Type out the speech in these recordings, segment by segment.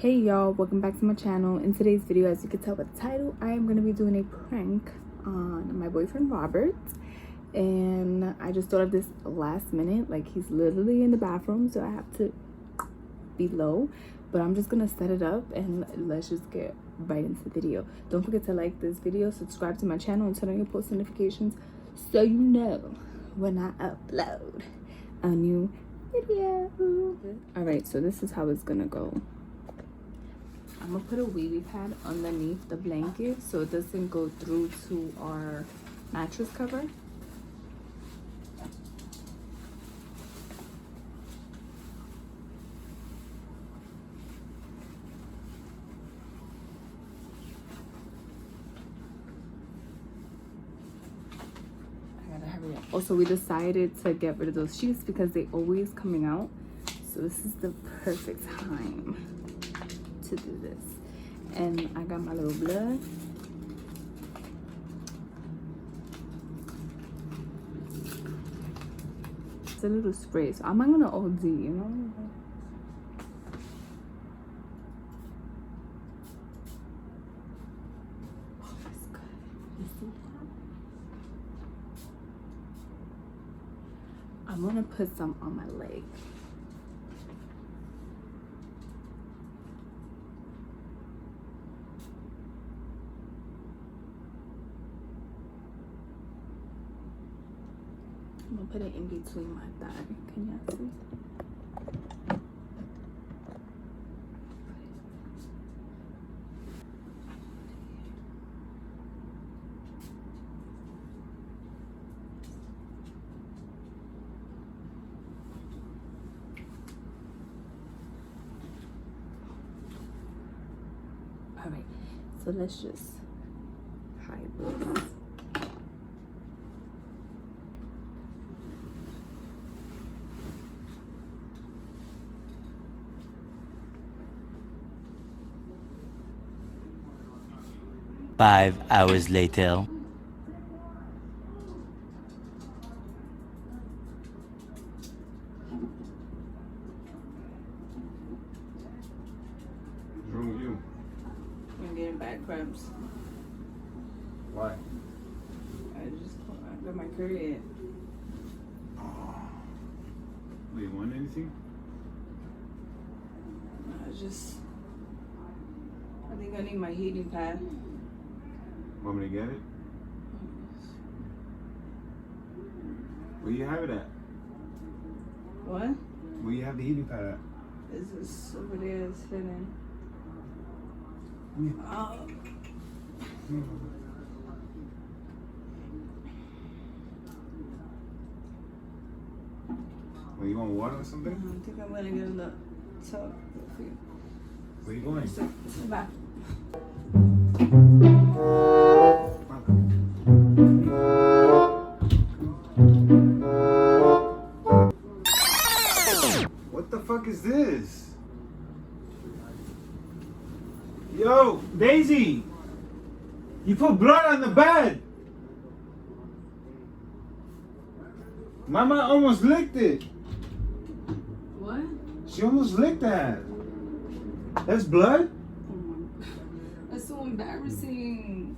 Hey y'all, welcome back to my channel. In today's video, as you can tell by the title, I am going to be doing a prank on my boyfriend Robert. And I just thought of this last minute. Like, he's literally in the bathroom, so I have to be low. But I'm just going to set it up and let's just get right into the video. Don't forget to like this video, subscribe to my channel, and turn on your post notifications so you know when I upload a new video. Alright, so this is how it's going to go. I'm gonna put a wavy pad underneath the blanket so it doesn't go through to our mattress cover. I gotta hurry up. Also, we decided to get rid of those sheets because they always coming out. So this is the perfect time to do this. And I got my little blood. It's a little spray, so I'm not gonna OD, you know. Oh, that's good. You see that? I'm gonna put some on my leg. I'm gonna put it in between my thigh. Can y'all see? All right, so let's just hide this. Five hours later. What's wrong with you? I'm getting back cramps. Why? I got my period. Do you want anything? I think I need my heating pad. Want me to get it? Where you have it at? What? Where you have the heating pad at? Is this over there? It's hidden. Yeah. Oh. Well, you want water or something? I think I'm gonna get in the tub. Where you going? To the back. What the fuck is this? Yo, Daisy! You put blood on the bed! Mama almost licked it. What? She almost licked that. That's blood? That's so embarrassing.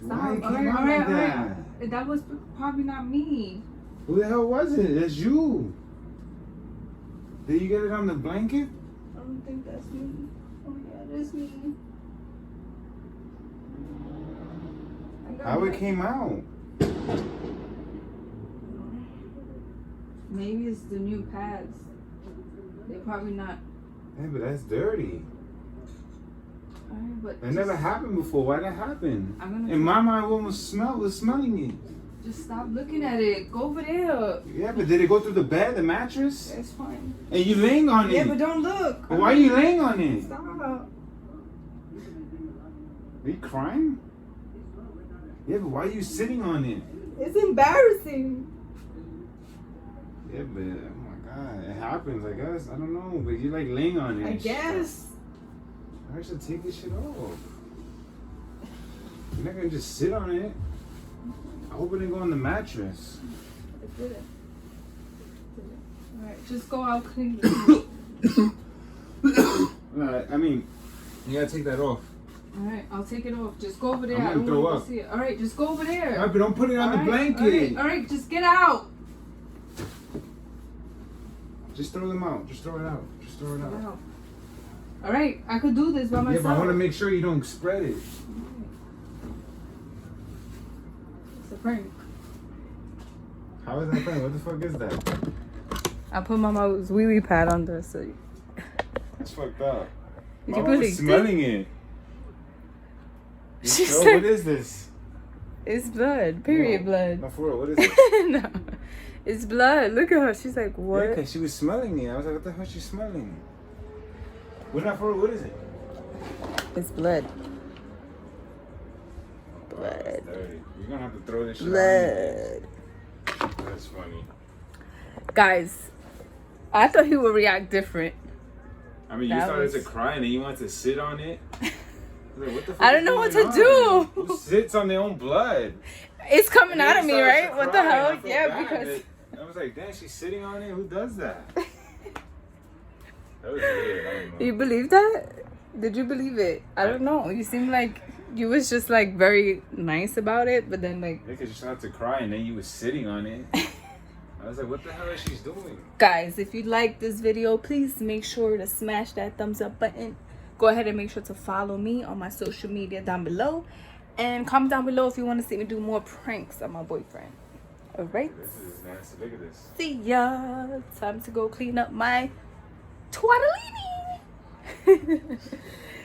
Why it Stop. came out like that? That was probably not me. Who the hell was it? That's you. Did you get it on the blanket? I don't think that's me. Oh yeah, that's me. How it came out? Maybe it's the new pads. They're probably not. Hey, but that's dirty. Alright, but That never happened before. Why that happen? I'm gonna In my mind, what was smelling it? just stop looking at it. Go over there. Yeah, but did it go through the bed, the mattress? That's fine. And you laying on it? Yeah, but don't look. But why are you laying on it? Stop. Are you crying? Yeah, but why are you sitting on it? It's embarrassing. Yeah, but oh my god, it happens. I guess I don't know, but you like laying on it. I guess. I should take this shit off. You're not gonna just sit on it. I hope it didn't go on the mattress. It didn't. Alright, just go out clean. I mean, You gotta take that off. Alright, I'll take it off. Just go over there. I'm I gonna don't throw want up. to see it. Alright, just go over there. Alright, but don't put it on the blanket. Alright, just get out. Just throw them out. Just throw it out. Just throw it out. Alright, I could do this by myself. Yeah, but I want to make sure you don't spread it. It's a prank. How is that prank? What the fuck is that? I put my mom's wee pad on there so you... That's fucked up. Did My you mom put was it? smelling it. She Yo, said- what is this? It's blood. Period No, blood. No, for real, what is it? No. It's blood. Look at her. She's like, what? Yeah, because she was smelling it. I was like, what the hell is she smelling? What not for real? What is it? It's blood. Oh, Blood. that's dirty. You're going to have to throw this shit Blood. out. That's funny. Guys, I thought he would react different. I mean, you That started to was- cry and then you wanted to sit on it. I was like, what the fuck I don't is know what going to do. on? Who sits on their own blood? It's coming And out then of me, started right? to What the cry, and I hell? felt Yeah, bad because... that- I was like, damn, she's sitting on it? Who does that? That was weird. I don't know. You believe that? Did you believe it? I don't know. You seem like you was just like very nice about it, but then like... Yeah, because you started to cry and then you was sitting on it. I was like, what the hell is she doing? Guys, if you like this video, please make sure to smash that thumbs up button. Go ahead and make sure to follow me on my social media down below. And comment down below if you want to see me do more pranks on my boyfriend. Alright? This is nasty. Look at this. See ya. Time to go clean up my twaddalini.